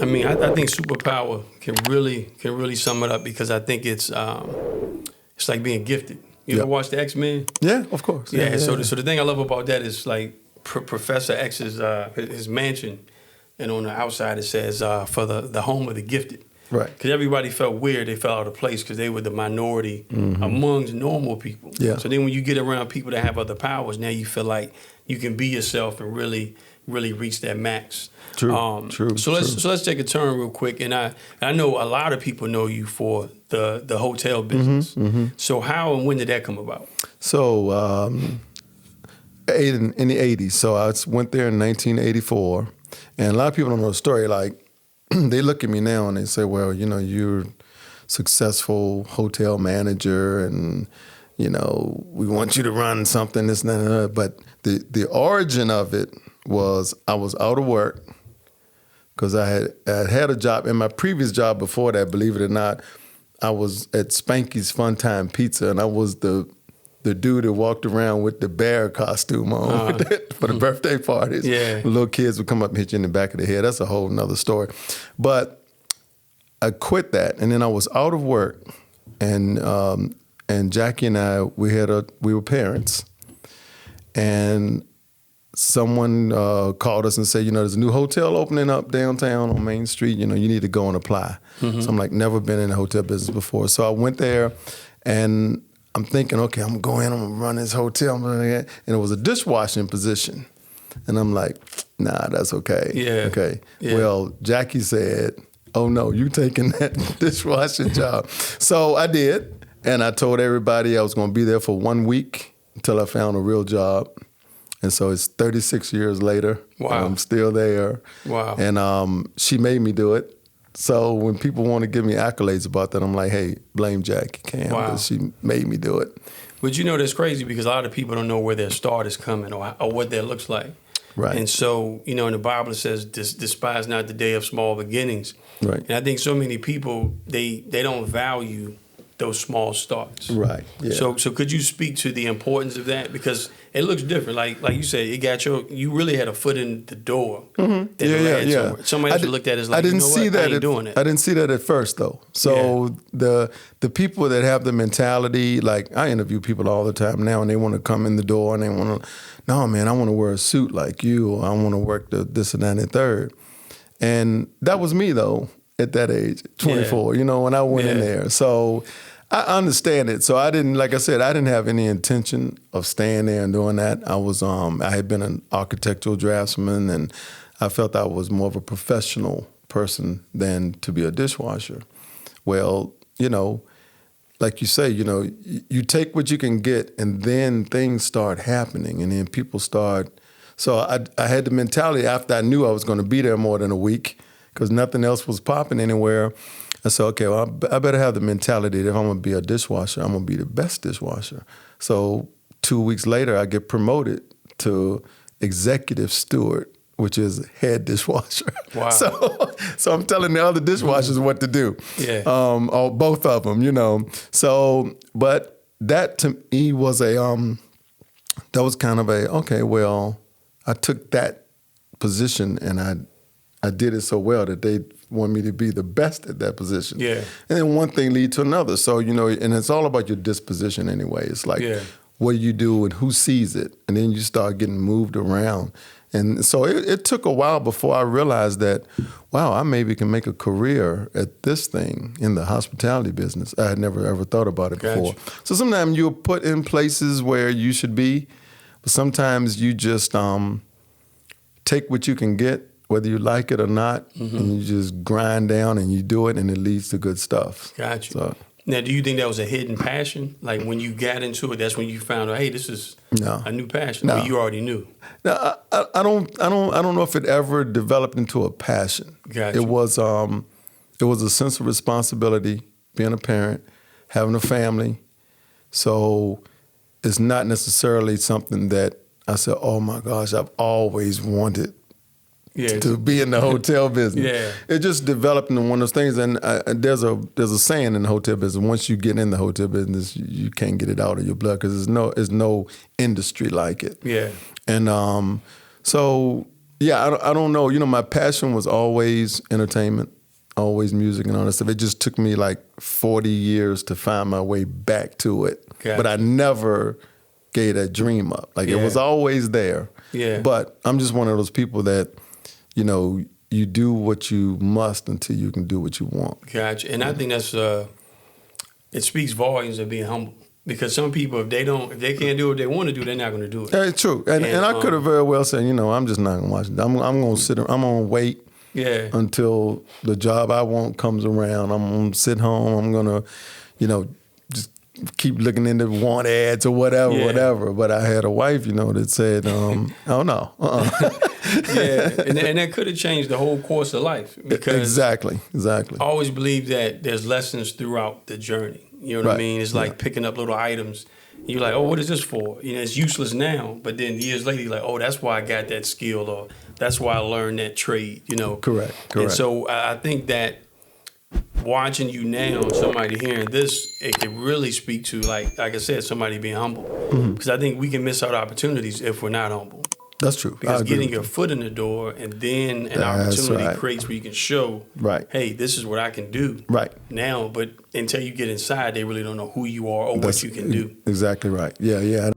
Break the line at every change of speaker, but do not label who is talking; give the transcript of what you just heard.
I mean, I think superpower can really sum it up because I think it's like being gifted. You ever watch the X-Men?
Yeah, of course.
Yeah. So the thing I love about that is like Professor X's his mansion, and on the outside it says for the home of the gifted.
Right.
Because everybody felt weird. They felt out of place because they were the minority amongst normal people.
Yeah.
So then when you get around people that have other powers, now you feel like you can be yourself and really reach that max.
True.
So let's take a turn real quick. And I know a lot of people know you for the hotel business. So how and when did that come about?
So in the 80s. So I went there in 1984. And a lot of people don't know the story. Like, they look at me now and they say, well, you're a successful hotel manager and, we want you to run something, this and that. But the origin of it was I was out of work because I had a job. In my previous job before that, believe it or not, I was at Spanky's Fun Time Pizza, and I was the dude that walked around with the bear costume on for the birthday parties.
Yeah.
The little kids would come up and hit you in the back of the head. That's a whole nother story. But I quit that, and then I was out of work, and Jackie and I, we were parents, and someone called us and said, there's a new hotel opening up downtown on Main Street. You need to go and apply. So I'm like, never been in the hotel business before. So I went there, and I'm thinking, okay, I'm going to run this hotel. And it was a dishwashing position. And I'm like, nah, that's okay.
Yeah.
Okay.
Yeah.
Well, Jackie said, oh, no, you taking that dishwashing job. So I did. And I told everybody I was going to be there for 1 week until I found a real job. And so it's 36 years later.
Wow.
I'm still there.
Wow.
And she made me do it. So when people want to give me accolades about that, I'm like, hey, blame Jackie Camm, because she made me do it.
But that's crazy because a lot of people don't know where their start is coming or what that looks like.
Right.
And so, in the Bible it says, despise not the day of small beginnings.
Right.
And I think so many people, they don't value those small starts.
Right. Yeah.
So could you speak to the importance of that? Because it looks different. Like you said, you really had a foot in the door.
Yeah.
Somebody else looked at it as like,
I didn't see that.
I ain't doing it.
I didn't see that at first though. So the people that have the mentality, like I interview people all the time now, and they want to come in the door and they want to, no man, I want to wear a suit like you, or I want to work this and that and the third. And that was me though at that age, 24. When I went in there. So I understand it. So I didn't, like I said, I didn't have any intention of staying there and doing that. I had been an architectural draftsman, and I felt I was more of a professional person than to be a dishwasher. Well, like you say, you take what you can get, and then things start happening, and then people start. So I had the mentality after I knew I was going to be there more than a week because nothing else was popping anywhere. I said, okay, well, I better have the mentality that if I'm going to be a dishwasher, I'm going to be the best dishwasher. So 2 weeks later, I get promoted to executive steward, which is head dishwasher.
Wow.
So I'm telling the other dishwashers what to do.
Yeah.
Or both of them, So, but that to me was that was kind of okay, well, I took that position and I did it so well that they want me to be the best at that position.
Yeah.
And then one thing lead to another. So, and it's all about your disposition anyway. It's like, what you do and who sees it. And then you start getting moved around. And so it took a while before I realized that, wow, I maybe can make a career at this thing in the hospitality business. I had never ever thought about it before. So sometimes you're put in places where you should be, but sometimes you just take what you can get, whether you like it or not, and you just grind down and you do it, and it leads to good stuff.
Got you.
So,
now, do you think that was a hidden passion? Like when you got into it, that's when you found out, hey, this is a new passion.
No.
Or you already knew?
No, I don't know if it ever developed into a passion.
Gotcha.
It was a sense of responsibility, being a parent, having a family. So it's not necessarily something that I said, oh my gosh, I've always wanted to be in the hotel business.
Yeah.
It just developed into one of those things. And there's a saying in the hotel business: once you get in the hotel business, you can't get it out of your blood because there's no industry like it.
Yeah.
And so Yeah, I don't know. You know, my passion was always entertainment, always music and all that stuff. It just took me like 40 years to find my way back to it.
Gotcha.
But I never gave that dream up. Like, it was always there.
Yeah.
But I'm just one of those people that, you know, you do what you must until you can do what you want.
Gotcha. And I think that's it speaks volumes of being humble. Because some people, if they can't do what they want to do, they're not going to do it.
It's true. And I could have very well said, you know, I'm just not going to watch it. I'm going to sit. I'm going to wait until the job I want comes around. I'm going to sit home. I'm going to, you know, just keep looking into want ads or whatever. But I had a wife, you know, that said, oh, no.
Yeah, and that could have changed the whole course of life. Because
Exactly.
I always believe that there's lessons throughout the journey. You know what I mean? It's like picking up little items. You're like, oh, what is this for? You know, it's useless now, but then years later, you're like, oh, that's why I got that skill, or that's why I learned that trade. You know,
Correct.
And so I think that watching you now, somebody hearing this, it could really speak to, like I said, somebody being humble. Because I think we can miss out opportunities if we're not humble.
That's true.
Because getting your foot in the door and then an opportunity creates where you can show, hey, this is what I can do now. But until you get inside, they really don't know who you are or what you can do.
Exactly right. Yeah.